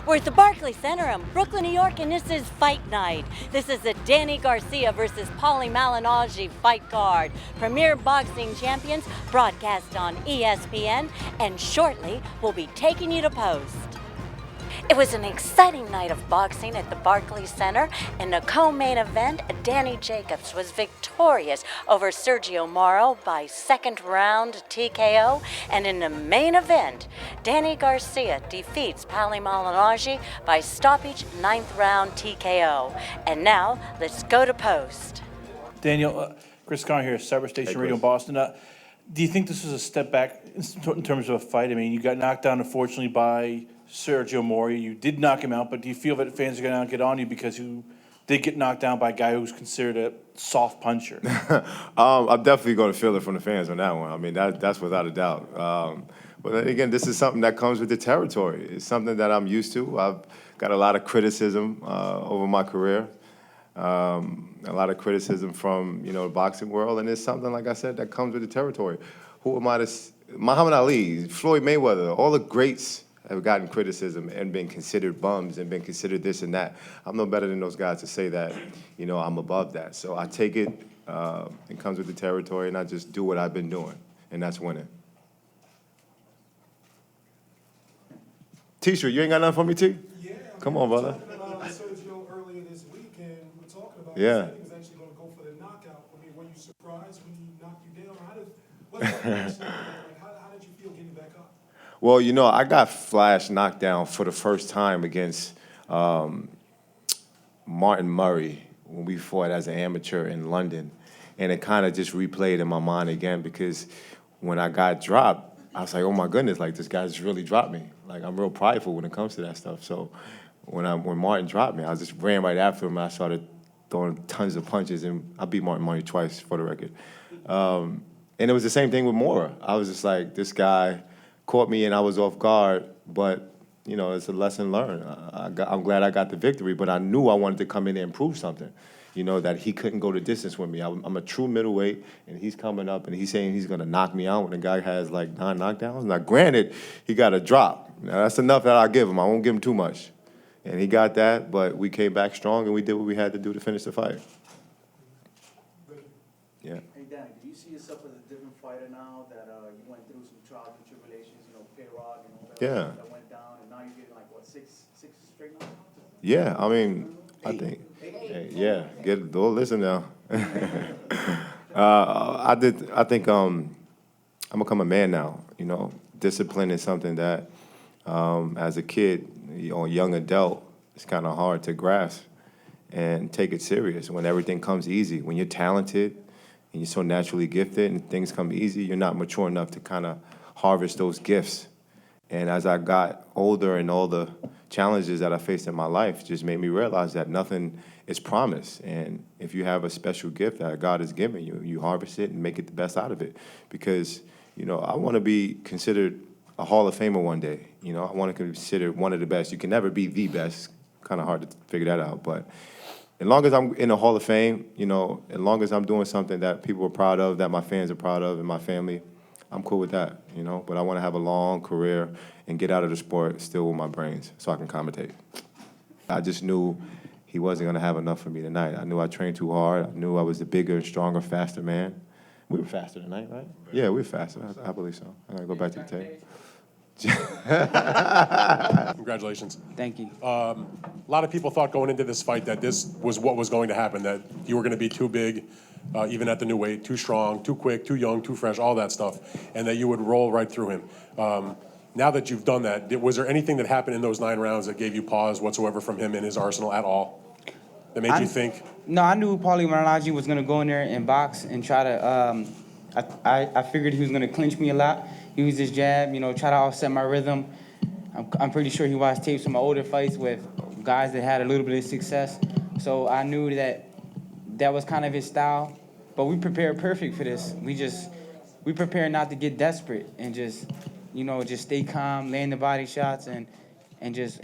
We're at the Barclays Center in Brooklyn, New York, and this is Fight Night. This is the Danny Garcia versus Paulie Malignaggi fight card. Premier boxing champions broadcast on ESPN, and shortly we'll be taking you to post. It was an exciting night of boxing at the Barclays Center. In the co-main event, Danny Jacobs was victorious over Sergio Mora by second round TKO. And in the main event, Danny Garcia defeats Paulie Malignaggi by stoppage ninth round TKO. And now, let's go to post. Daniel, Kristal here, Cyber Station Radio in Boston. Do you think this is a step back in terms of a fight? I mean, you got knocked down, unfortunately, by Sergio Mora. You did knock him out, but do you feel that fans are going to get on you because you did get knocked down by a guy who's considered a soft puncher? I'm definitely going to feel it from the fans on that one. I mean, that's without a doubt. But then again, this is something that comes with the territory. It's something that I'm used to. I've got a lot of criticism over my career, a lot of criticism from the boxing world, and it's something, like I said, that comes with the territory. Who am I to? Muhammad Ali, Floyd Mayweather, all the greats have gotten criticism and been considered bums and been considered this and that. I'm no better than those guys to say that, I'm above that. So I take it, it comes with the territory, and I just do what I've been doing, and that's winning. T-shirt, you ain't got nothing for me, T? Yeah. Come on, brother. We were talking about Sergio earlier this week, and we're talking about Yeah. he was actually going to go for the knockout. I mean, were you surprised when he knocked you down? What's that reaction like? How did you feel getting back up? Well, I got flash knocked down for the first time against Martin Murray when we fought as an amateur in London. And it kind of just replayed in my mind again because when I got dropped, I was like, oh my goodness, like this guy just really dropped me. Like I'm real prideful when it comes to that stuff. So when Martin dropped me, I just ran right after him and I started throwing tons of punches, and I beat Martin Murray twice for the record. And it was the same thing with Mora. I was just like, this guy caught me and I was off guard, but it's a lesson learned. I'm glad I got the victory, but I knew I wanted to come in there and prove something, that he couldn't go the distance with me. I'm a true middleweight, and he's coming up and he's saying he's gonna knock me out when the guy has like 9 knockdowns. Now, granted, he got a drop. Now, that's enough that I'll give him. I won't give him too much. And he got that, but we came back strong and we did what we had to do to finish the fight. Yeah. Hey, Danny, do you see yourself as a different fighter now that you went through some trials and tribulations, payroll and all that, Yeah. that went down, and now you're getting like, what, six straight knockouts? Yeah, I mean, I think, yeah, listen now. I think I'm become a man now, Discipline is something that, as a kid, young adult, it's kind of hard to grasp and take it serious when everything comes easy. When you're talented and you're so naturally gifted and things come easy, you're not mature enough to kind of harvest those gifts. And as I got older and all the challenges that I faced in my life just made me realize that nothing is promised. And if you have a special gift that God has given you, you harvest it and make it the best out of it. Because, I want to be considered a Hall of Famer one day. I want to be considered one of the best. You can never be the best. Kind of hard to figure that out. But as long as I'm in the Hall of Fame, as long as I'm doing something that people are proud of, that my fans are proud of, and my family, I'm cool with that, But I want to have a long career and get out of the sport still with my brains so I can commentate. I just knew he wasn't going to have enough for me tonight. I knew I trained too hard. I knew I was the bigger, stronger, faster man. We were faster tonight, right? Yeah, we were faster. I believe so. I'm going to go back to the tape. Congratulations. Thank you. A lot of people thought going into this fight that this was what was going to happen, that you were going to be too big, even at the new weight, too strong, too quick, too young, too fresh, all that stuff, and that you would roll right through him. Now that you've done that, was there anything that happened in those 9 rounds that gave you pause whatsoever from him in his arsenal at all? That made you think? No, I knew Paulie Malignaggi was going to go in there and box and try to, I figured he was going to clinch me a lot. Use his jab, try to offset my rhythm. I'm pretty sure he watched tapes from my older fights with guys that had a little bit of success. So I knew that was kind of his style. But we prepared perfect for this. We prepared not to get desperate and just stay calm, land the body shots, and just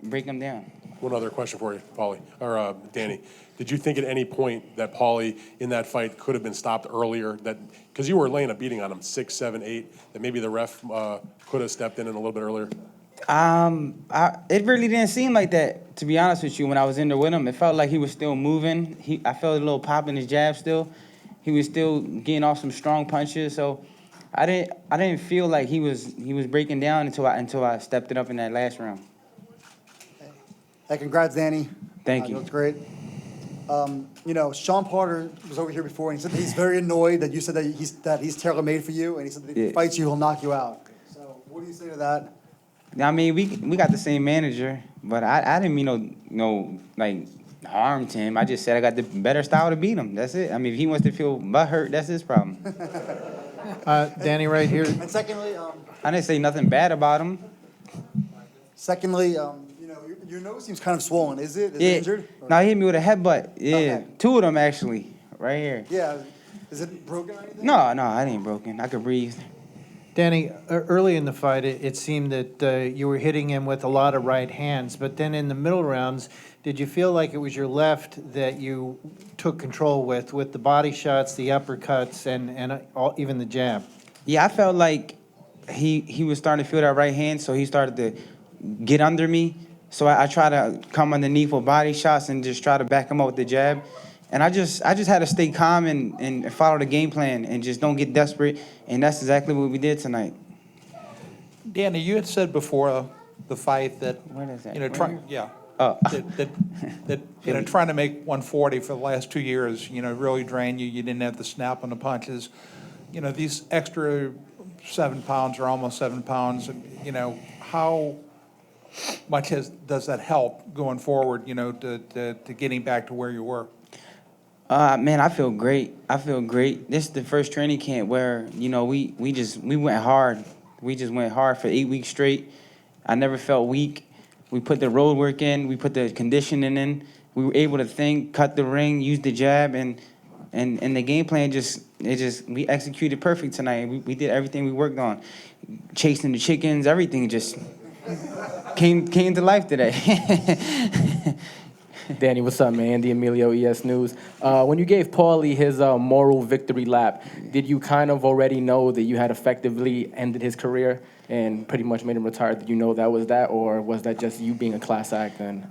break them down. One other question for you, Paulie, or Danny. Did you think at any point that Paulie in that fight could have been stopped earlier? Because you were laying a beating on him, 6, 7, 8, that maybe the ref could have stepped in a little bit earlier? It really didn't seem like that, to be honest with you. When I was in there with him, it felt like he was still moving. I felt a little pop in his jab still. He was still getting off some strong punches. So I didn't feel like he was breaking down until I stepped it up in that last round. Hey, congrats, Danny. Thank you. That was great. Sean Porter was over here before, and he said that he's very annoyed that you said that he's tailor-made for you, and he said that if he fights you, he'll knock you out. So what do you say to that? I mean, we got the same manager, but I didn't mean no like harm to him. I just said I got the better style to beat him. That's it. I mean, if he wants to feel butthurt, that's his problem. Danny, right here. And secondly, I didn't say nothing bad about him. your nose seems kind of swollen. Is it? Is Yeah. it injured? Or- No, he hit me with a headbutt. Yeah, Okay. two of them actually, right here. Yeah. Is it broken or anything? No, it ain't broken. I could breathe. Danny, early in the fight, it seemed that you were hitting him with a lot of right hands, but then in the middle rounds, did you feel like it was your left that you took control with the body shots, the uppercuts, and even the jab? Yeah, I felt like he was starting to feel that right hand, so he started to get under me. So I try to come underneath with body shots and just try to back him up with the jab. And I just had to stay calm and follow the game plan and just don't get desperate. And that's exactly what we did tonight. Danny, you had said before the fight that, What is that? that trying to make 140 for the last 2 years, really drained you. You didn't have the snap on the punches. These extra 7 pounds or almost 7 pounds, how much does that help going forward, to getting back to where you were? Man, I feel great. This is the first training camp where, we went hard. We just went hard for 8 weeks straight. I never felt weak. We put the road work in. We put the conditioning in. We were able to think, cut the ring, use the jab, and the game plan we executed perfect tonight. We did everything we worked on. Chasing the chickens, everything just came to life today. Danny, what's up, man? Andy Emilio, ES News. When you gave Paulie his moral victory lap, did you kind of already know that you had effectively ended his career and pretty much made him retire? Did you know that was that, or was that just you being a class act and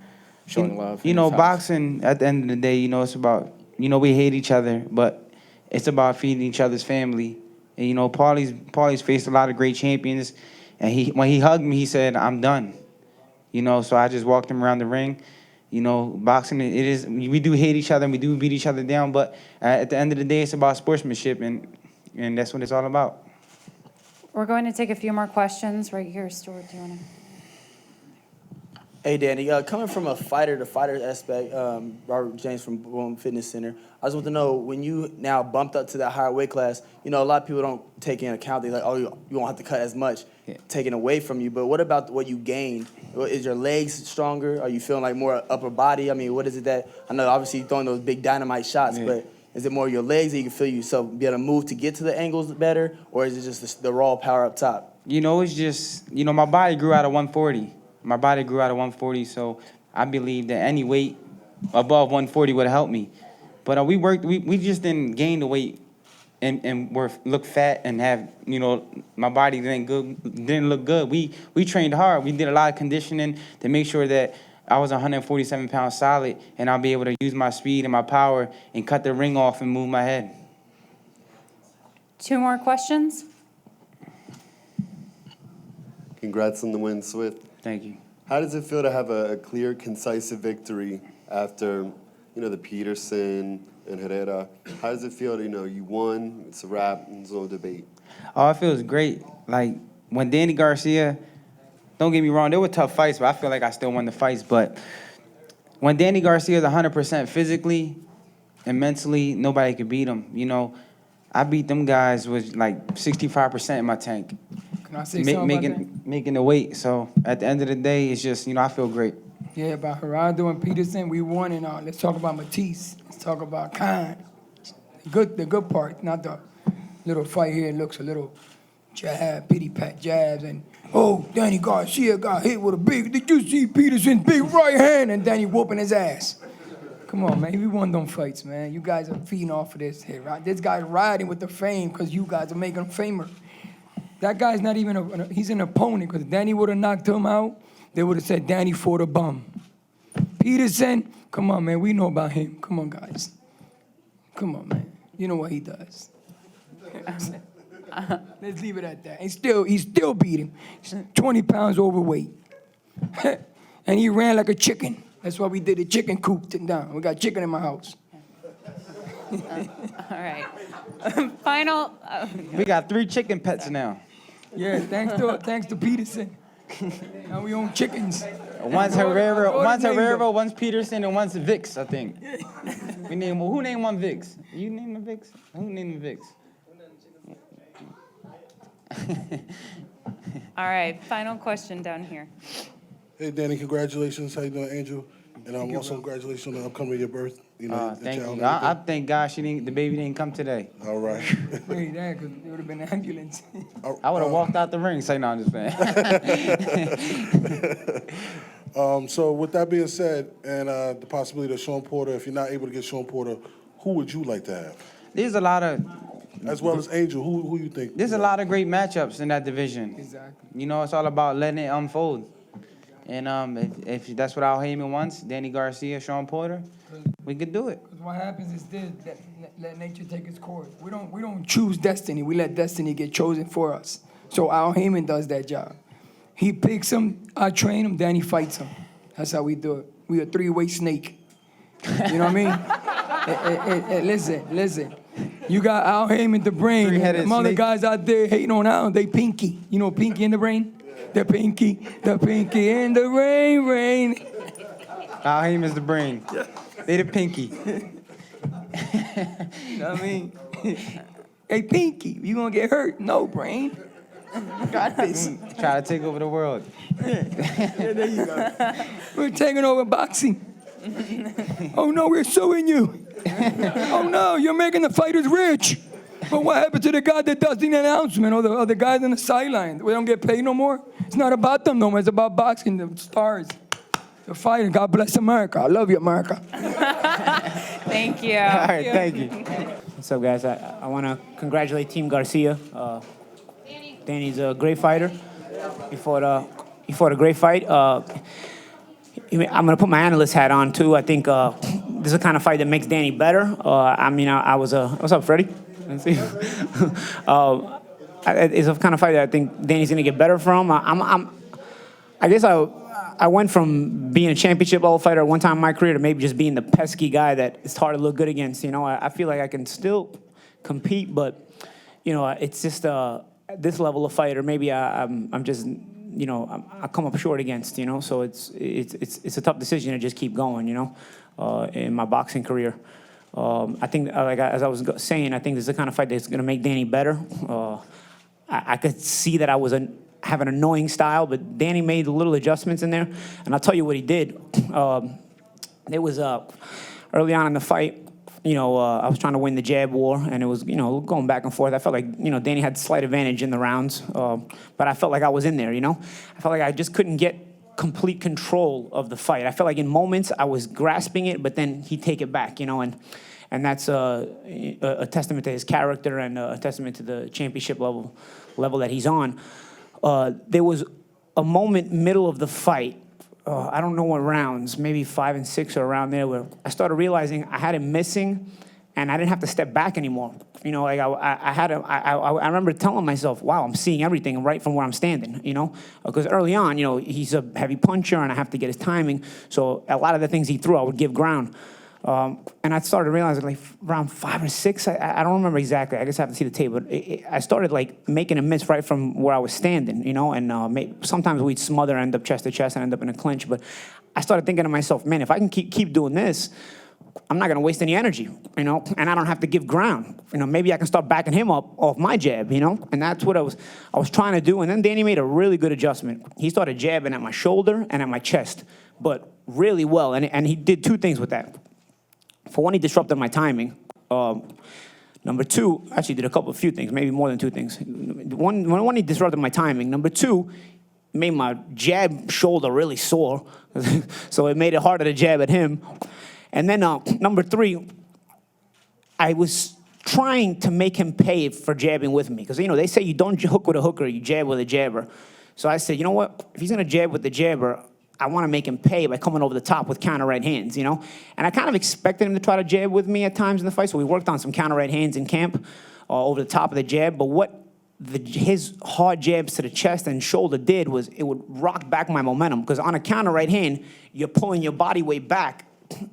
showing love? Boxing, at the end of the day, it's about, we hate each other, but it's about feeding each other's family. And, Paulie's faced a lot of great champions, and when he hugged me, he said, "I'm done." So I just walked him around the ring. Boxing, we do hate each other and we do beat each other down, but at the end of the day, it's about sportsmanship, and that's what it's all about. We're going to take a few more questions right here. Stuart, do you want to? Hey, Danny, coming from a fighter-to-fighter aspect, Robert James from Boom Fitness Center, I just want to know, when you now bumped up to that higher weight class, a lot of people don't take into account, they're like, oh, you won't have to cut as much, taken away from you, but what about what you gained? Is your legs stronger? Are you feeling like more upper body? I mean, what is it that, I know obviously you're throwing those big dynamite shots, but is it more your legs that you can feel yourself be able to move to get to the angles better, or is it just the raw power up top? It's just, my body grew out of 140. My body grew out of 140, so I believe that any weight above 140 would have helped me. But we just didn't gain the weight and look fat and have, my body didn't look good. We trained hard. We did a lot of conditioning to make sure that I was 147 pounds solid, and I'll be able to use my speed and my power and cut the ring off and move my head. 2 more questions. Congrats on the win, Swift. Thank you. How does it feel to have a clear, concise victory after, the Peterson and Herrera? How does it feel to, you won, it's a wrap, and there's no debate? Oh, it feels great. Like, when Danny Garcia, don't get me wrong, there were tough fights, but I feel like I still won the fights. But when Danny Garcia is 100% physically and mentally, nobody could beat him. I beat them guys with like 65% in my tank. Can I say something about that? Making the weight. So at the end of the day, it's just, I feel great. Yeah, about Gerardo and Peterson, we won, and let's talk about Matisse. Let's talk about Khan. The good part, not the little fight here. It looks a little jab, pity pat jabs, and Danny Garcia got hit with a big. Did you see Peterson's big right hand? And Danny whooping his ass. Come on, man. We won them fights, man. You guys are feeding off of this here, right? This guy's riding with the fame because you guys are making him famer. That guy's not even he's an opponent, because Danny would have knocked him out. They would have said Danny fought a bum. Peterson, come on, man. We know about him. Come on, guys. Come on, man. You know what he does. Let's leave it at that. He still beat him. He's 20 pounds overweight. And he ran like a chicken. That's why we did a chicken coop down. We got chicken in my house. All right. Final. We got 3 chicken pets now. Yeah, thanks to Peterson. Now we own chickens. One's Herrera, one's Peterson, and one's Vix, I think. Who named one Vix? You named him Vix? Who named him Vix? All right, final question down here. Hey, Danny, congratulations. How you doing, Angel? And also congratulations on the upcoming of your birth. You know, Thank you. I thank God the baby didn't come today. All right. Wait, that, because it would have been an ambulance. I would have walked out the ring. Say, no, I'm just playing. So with that being said, and the possibility of Sean Porter, if you're not able to get Sean Porter, who would you like to have? There's a lot of... As well as Angel, who you think? There's a lot of great matchups in that division. Exactly. You know, it's all about letting it unfold. And if that's what Al Heyman wants, Danny Garcia, Sean Porter, we could do it. Because what happens is this, let nature take its course. We don't choose destiny. We let destiny get chosen for us. So Al Heyman does that job. He picks him, I train him, Danny fights him. That's how we do it. We a 3-way snake. You know what I mean? Listen. You got Al Heyman, the brain. Them other guys out there hating on Al, they pinky. You know pinky in the brain? The pinky in the rain. Al Heyman's the brain. They the pinky. You know what I mean? Hey, pinky, you gonna get hurt? No, brain. Got this. Try to take over the world. Yeah, there you go. We're taking over boxing. Oh no, we're suing you. Oh no, you're making the fighters rich. But what happened to the guy that does the announcement or the guys on the sideline? We don't get paid no more? It's not about them no more. It's about boxing, the stars, the fighter. God bless America. I love you, America. Thank you. All right, thank you. What's up, guys? I want to congratulate Team Garcia. Danny's a great fighter. He fought a great fight. I'm going to put my analyst hat on, too. I think this is the kind of fight that makes Danny better. What's up, Freddie? Let's see. It's a kind of fight that I think Danny's going to get better from. I guess I went from being a championship level fighter at one time in my career to maybe just being the pesky guy that it's hard to look good against. You know, I feel like I can still compete, but, you know, it's just this level of fighter, maybe I'm just... You know, I come up short against, you know, so it's a tough decision to just keep going, you know, in my boxing career. I think, as I was saying, I think this is the kind of fight that's going to make Danny better. I could see that I was have an annoying style, but Danny made little adjustments in there, and I'll tell you what he did. There was early on in the fight, you know, I was trying to win the jab war, and it was, you know, going back and forth. I felt like, you know, Danny had slight advantage in the rounds, but I felt like I was in there, you know. I felt like I just couldn't get complete control of the fight. I felt like in moments I was grasping it, but then he'd take it back, you know, and that's a testament to his character and a testament to the championship level that he's on. There was a moment middle of the fight, I don't know what rounds, maybe 5 and 6 or around there, where I started realizing I had him missing, and I didn't have to step back anymore. You know, like I remember telling myself, wow, I'm seeing everything right from where I'm standing, you know? Because early on, you know, he's a heavy puncher, and I have to get his timing, so a lot of the things he threw, I would give ground. And I started realizing, like, around 5 or 6, I don't remember exactly, I guess I have to see the tape, but I started, like, making a miss right from where I was standing, you know, and sometimes we'd smother, end up chest to chest, and end up in a clinch, but I started thinking to myself, man, if I can keep doing this, I'm not going to waste any energy, you know, and I don't have to give ground. You know, maybe I can start backing him up off my jab, you know, and that's what I was trying to do, and then Danny made a really good adjustment. He started jabbing at my shoulder and at my chest, but really well, and he did 2 things with that. For one, he disrupted my timing. Number 2, actually did a few things, maybe more than 2 things. One, he disrupted my timing. Number 2, made my jab shoulder really sore, so it made it harder to jab at him. And then number 3, I was trying to make him pay for jabbing with me. Because, they say you don't hook with a hooker, you jab with a jabber. So I said, you know what? If he's going to jab with the jabber, I want to make him pay by coming over the top with counter right hands, And I kind of expected him to try to jab with me at times in the fight, so we worked on some counter right hands in camp over the top of the jab. But what his hard jabs to the chest and shoulder did was it would rock back my momentum. Because on a counter right hand, you're pulling your body weight back,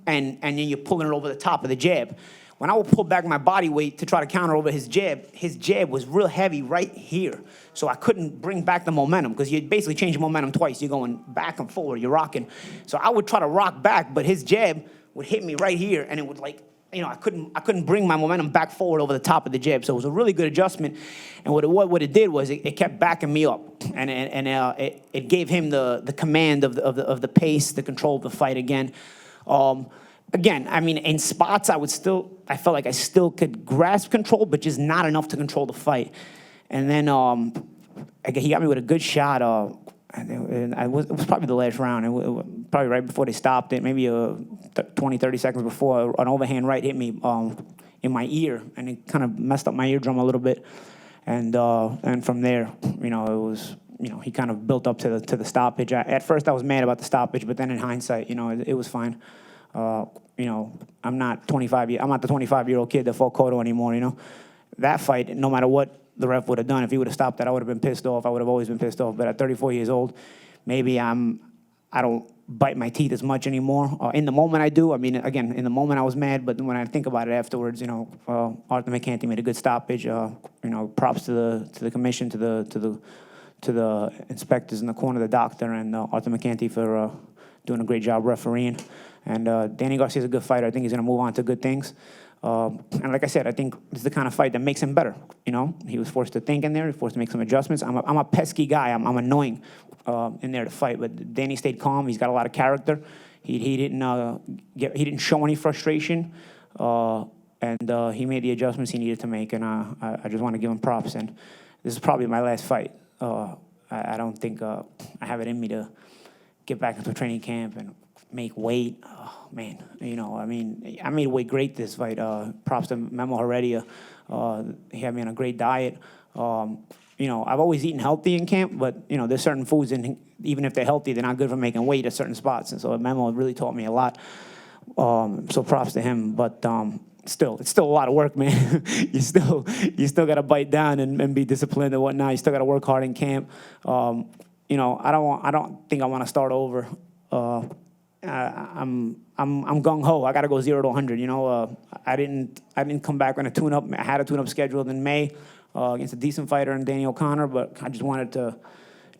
and then you're pulling it over the top of the jab. When I would pull back my body weight to try to counter over his jab was real heavy right here. So I couldn't bring back the momentum because you basically change your momentum twice. You're going back and forward, you're rocking. So I would try to rock back, but his jab would hit me right here, and it would I couldn't bring my momentum back forward over the top of the jab. So it was a really good adjustment. And what it did was it kept backing me up, and it gave him the command of the pace, the control of the fight again. Again, I mean, in spots, I felt like I still could grasp control, but just not enough to control the fight. And then he got me with a good shot. And it was probably the last round. Probably right before they stopped it, maybe 20, 30 seconds before, an overhand right hit me in my ear, and it kind of messed up my eardrum a little bit. And from there, it was, he kind of built up to the stoppage. At first, I was mad about the stoppage, but then in hindsight, it was fine. I'm not the 25-year-old kid that fought Cotto anymore, That fight, no matter what the ref would have done, if he would have stopped that, I would have been pissed off. I would have always been pissed off. But at 34 years old, maybe I don't bite my teeth as much anymore. In the moment, I do. I mean, again, in the moment, I was mad. But when I think about it afterwards, Arthur McCanty made a good stoppage. Props to the commission, to the inspectors in the corner, the doctor, and Arthur McCanty for doing a great job refereeing. And Danny Garcia's a good fighter. I think he's going to move on to good things. And like I said, I think this is the kind of fight that makes him better. He was forced to think in there. He was forced to make some adjustments. I'm a pesky guy. I'm annoying in there to fight. But Danny stayed calm. He's got a lot of character. He didn't show any frustration. And he made the adjustments he needed to make. And I just want to give him props. And this is probably my last fight. I don't think I have it in me to get back into training camp and make weight. Oh, man, I made weight great this fight. Props to Memo Heredia. He had me on a great diet. I've always eaten healthy in camp, but, there's certain foods, even if they're healthy, they're not good for making weight at certain spots. And so Memo really taught me a lot. So props to him. But it's still a lot of work, man. you still got to bite down and be disciplined and whatnot. You still got to work hard in camp. I don't think I want to start over. I'm gung ho. I got to go 0 to 100. I didn't come back on a tune-up. I had a tune-up scheduled in May against a decent fighter in Danny O'Connor, but I just wanted to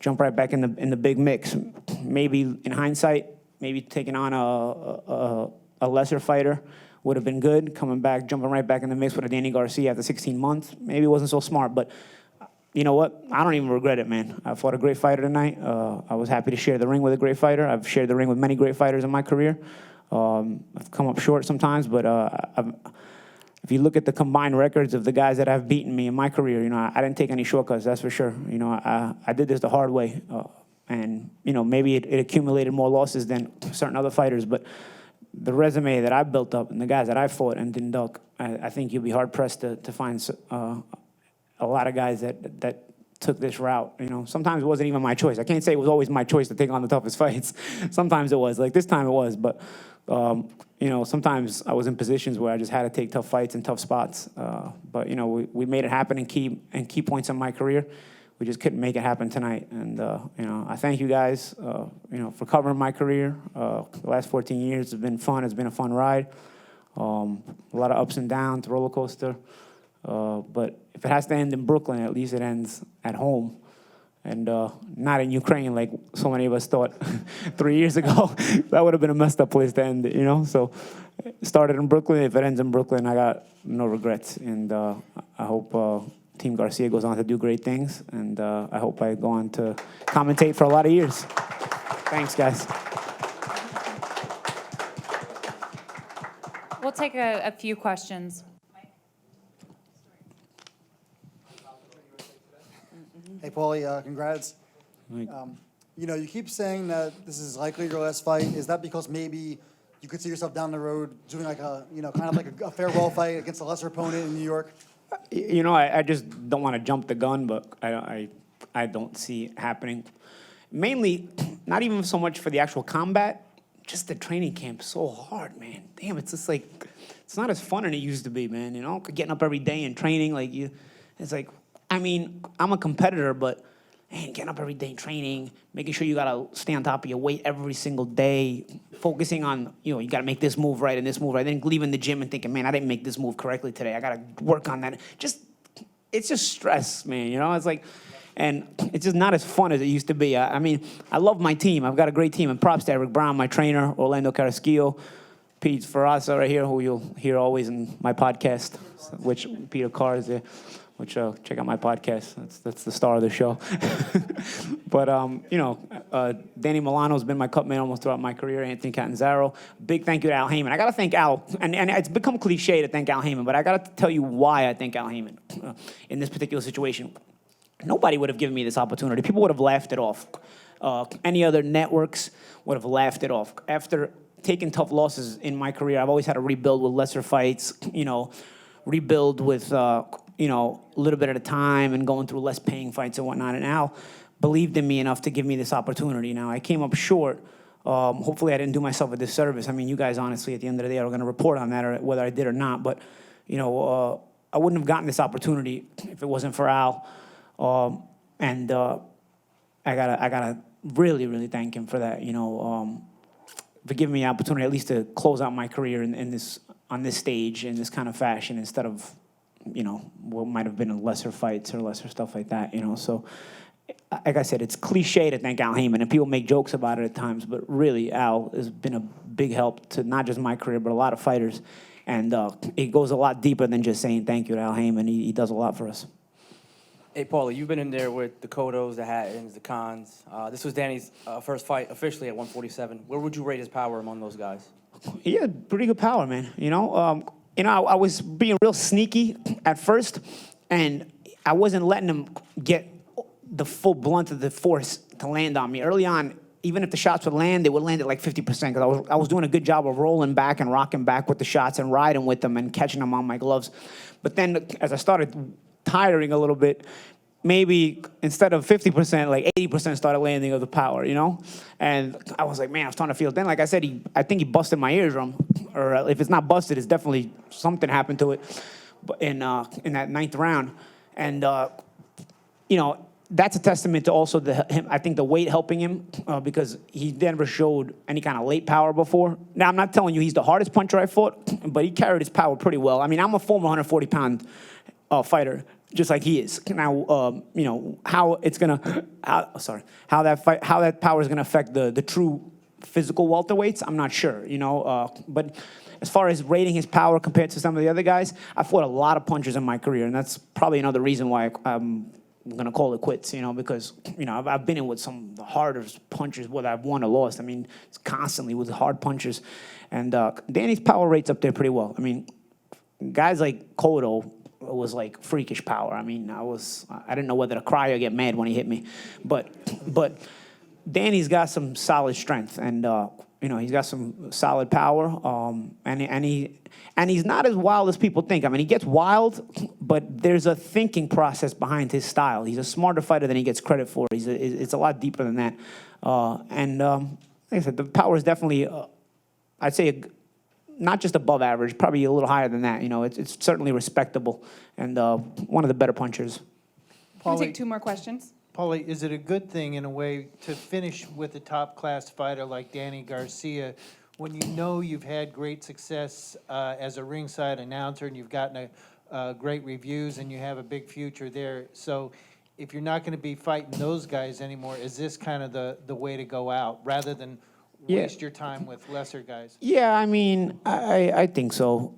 jump right back in the big mix. Maybe in hindsight, maybe taking on a lesser fighter would have been good. Coming back, jumping right back in the mix with a Danny Garcia after 16 months, maybe it wasn't so smart, but. You know what? I don't even regret it, man. I fought a great fighter tonight. I was happy to share the ring with a great fighter. I've shared the ring with many great fighters in my career. I've come up short sometimes, but if you look at the combined records of the guys that have beaten me in my career, I didn't take any shortcuts, that's for sure. I did this the hard way. And, maybe it accumulated more losses than certain other fighters, but the resume that I built up and the guys that I fought and didn't duck, I think you'll be hard-pressed to find a lot of guys that took this route. Sometimes it wasn't even my choice. I can't say it was always my choice to take on the toughest fights. Sometimes it was. Like this time it was. But, sometimes I was in positions where I just had to take tough fights in tough spots. But, we made it happen in key points in my career. We just couldn't make it happen tonight. And, I thank you guys, for covering my career. The last 14 years have been fun. It's been a fun ride. A lot of ups and downs, roller coaster. But if it has to end in Brooklyn, at least it ends at home and not in Ukraine like so many of us thought 3 years ago. That would have been a messed up place to end it, So it started in Brooklyn. If it ends in Brooklyn, I got no regrets. And I hope Team Garcia goes on to do great things. And I hope I go on to commentate for a lot of years. Thanks, guys. We'll take a few questions. Hey, Paulie, congrats. You keep saying that this is likely your last fight. Is that because maybe you could see yourself down the road doing like a, kind of like a farewell fight against a lesser opponent in New York? You know, I just don't want to jump the gun, but I don't see it happening. Mainly, not even so much for the actual combat, just the training camp so hard, man. Damn, it's just like, it's not as fun as it used to be, man, you know? Getting up every day and training, it's like, I mean, I'm a competitor, but man, getting up every day training, making sure you gotta stay on top of your weight every single day, focusing on, you gotta make this move right and this move right, then leaving the gym and thinking, man, I didn't make this move correctly today, I gotta work on that. It's just stress, man, you know? It's like, and it's just not as fun as it used to be. I mean, I love my team. I've got a great team, and props to Eric Brown, my trainer, Orlando Carrasquillo, Pete Ferrazza right here, who you'll hear always in my podcast, which Peter Carr is there, which check out my podcast. That's the star of the show. But, Danny Milano's been my cut man almost throughout my career, Anthony Catanzaro. Big thank you to Al Heyman. I got to thank Al, and it's become cliche to thank Al Heyman, but I got to tell you why I thank Al Heyman in this particular situation. Nobody would have given me this opportunity. People would have laughed it off. Any other networks would have laughed it off. After taking tough losses in my career, I've always had to rebuild with lesser fights, rebuild with, a little bit at a time and going through less paying fights and whatnot. And Al believed in me enough to give me this opportunity. Now, I came up short. Hopefully, I didn't do myself a disservice. I mean, you guys, honestly, at the end of the day, are going to report on that, or whether I did or not. But, I wouldn't have gotten this opportunity if it wasn't for Al. I gotta really, really thank him for that, for giving me the opportunity at least to close out my career on this stage in this kind of fashion instead of, what might have been lesser fights or lesser stuff like that, So, like I said, it's cliche to thank Al Heyman, and people make jokes about it at times, but really, Al has been a big help to not just my career, but a lot of fighters. And it goes a lot deeper than just saying thank you to Al Heyman. He does a lot for us. Hey, Paulie, you've been in there with the Cottos, the Hattons, the Khans. This was Danny's first fight officially at 147. Where would you rate his power among those guys? He had pretty good power, man. I was being real sneaky at first, and I wasn't letting him get the full blunt of the force to land on me. Early on, even if the shots would land, they would land at like 50% because I was doing a good job of rolling back and rocking back with the shots and riding with them and catching them on my gloves. But then as I started tiring a little bit, maybe instead of 50%, like 80% started landing of the power, And I was like, man, I was starting to feel. Then, like I said, I think he busted my eardrum, or if it's not busted, it's definitely something happened to it. But in that ninth round, and that's a testament to also I think the weight helping him because he never showed any kind of late power before. Now, I'm not telling you he's the hardest puncher I fought, but he carried his power pretty well. I mean, I'm a former 140-pound fighter, just like he is. Now, how that power is gonna affect the true physical welterweights, I'm not sure. But as far as rating his power compared to some of the other guys, I fought a lot of punchers in my career, and that's probably another reason why I'm gonna call it quits. Because I've been in with some of the hardest punchers, whether I've won or lost. I mean, it's constantly with hard punchers, and Danny's power rate's up there pretty well. I mean, guys like Cotto was like freakish power. I mean, I didn't know whether to cry or get mad when he hit me, but Danny's got some solid strength, and he's got some solid power, and he's not as wild as people think. I mean, he gets wild, but there's a thinking process behind his style. He's a smarter fighter than he gets credit for. It's a lot deeper than that, like I said, the power is definitely, I'd say, not just above average, probably a little higher than that. It's certainly respectable, and one of the better punchers. Can we take two more questions? Paulie, is it a good thing in a way to finish with a top-class fighter like Danny Garcia when you know you've had great success as a ringside announcer and you've gotten great reviews and you have a big future there? So if you're not going to be fighting those guys anymore, is this kind of the way to go out rather than waste your time with lesser guys? Yeah, I mean, I think so.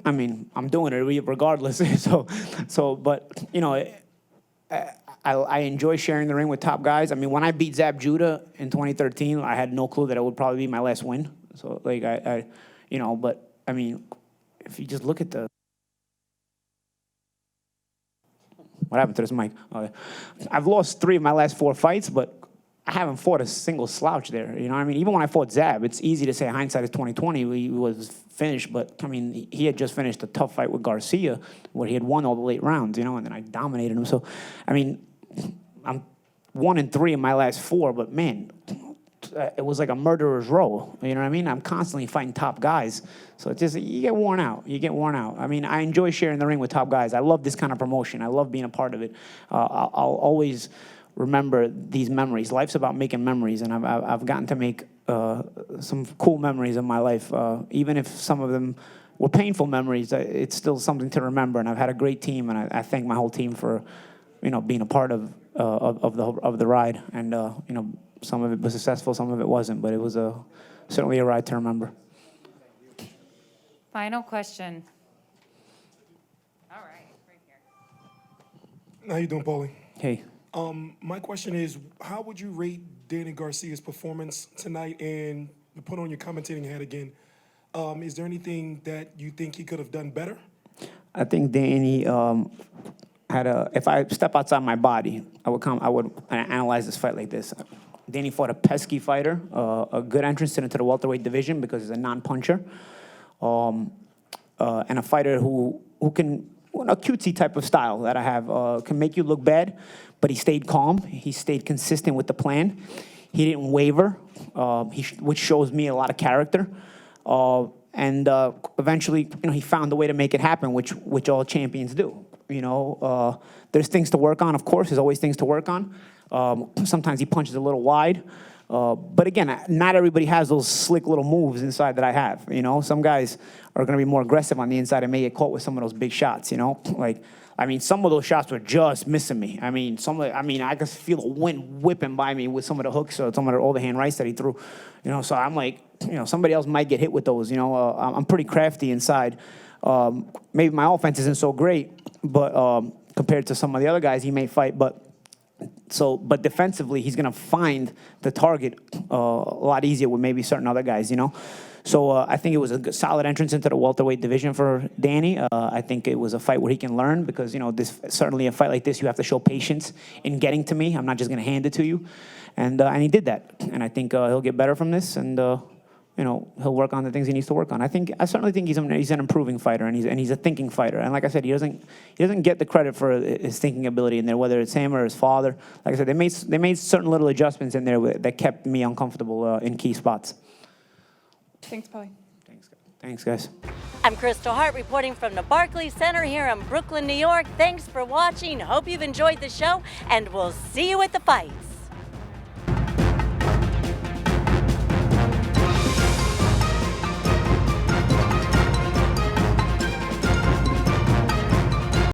I mean, I'm doing it regardless. But I enjoy sharing the ring with top guys. I mean, when I beat Zab Judah in 2013, I had no clue that it would probably be my last win. So, like, but I mean, if you just look at what happened to this mic? I've lost 3 of my last 4 fights, but I haven't fought a single slouch there. You know what I mean? Even when I fought Zab, it's easy to say hindsight is 20/20. He was finished, but I mean, he had just finished a tough fight with Garcia where he had won all the late rounds, you know, and then I dominated him. So, I mean, I'm 1-3 in my last 4, but man, it was like a murderer's row. You know what I mean? I'm constantly fighting top guys. So it's just, you get worn out. You get worn out. I mean, I enjoy sharing the ring with top guys. I love this kind of promotion. I love being a part of it. I'll always remember these memories. Life's about making memories, and I've gotten to make some cool memories in my life. Even if some of them were painful memories, it's still something to remember. And I've had a great team, and I thank my whole team for, you know, being a part of the ride. And you know, some of it was successful, some of it wasn't, but it was certainly a ride to remember. Final question. All right, right here. How you doing, Paulie? Hey. My question is, how would you rate Danny Garcia's performance tonight? And to put on your commentating hat again, is there anything that you think he could have done better? I think Danny if I step outside my body, I would analyze this fight like this. Danny fought a pesky fighter, a good entrance into the welterweight division because he's a non-puncher, and a fighter who can, a cutesy type of style that I have, can make you look bad, but he stayed calm. He stayed consistent with the plan. He didn't waver, which shows me a lot of character. And eventually, you know, he found a way to make it happen, which all champions do. You know, there's things to work on, of course. There's always things to work on. Sometimes he punches a little wide. But again, not everybody has those slick little moves inside that I have. You know, some guys are going to be more aggressive on the inside and may get caught with some of those big shots, you know? Like, I mean, some of those shots were just missing me. I mean, I could feel the wind whipping by me with some of the hooks or some of the overhand rights that he threw. You know, so I'm like, you know, somebody else might get hit with those. You know, I'm pretty crafty inside. Maybe my offense isn't so great, but compared to some of the other guys he may fight, but defensively, he's going to find the target a lot easier with maybe certain other guys, you know? So I think it was a solid entrance into the welterweight division for Danny. I think it was a fight where he can learn because, you know, certainly a fight like this, you have to show patience in getting to me. I'm not just going to hand it to you. And he did that. And I think he'll get better from this, and, you know, he'll work on the things he needs to work on. I certainly think he's an improving fighter, and he's a thinking fighter. And like I said, he doesn't get the credit for his thinking ability in there, whether it's him or his father. Like I said, they made certain little adjustments in there that kept me uncomfortable in key spots. Thanks, Paulie. Thanks, guys. I'm Kristal Hart reporting from the Barclays Center here in Brooklyn, New York. Thanks for watching. Hope you've enjoyed the show, and we'll see you at the fights.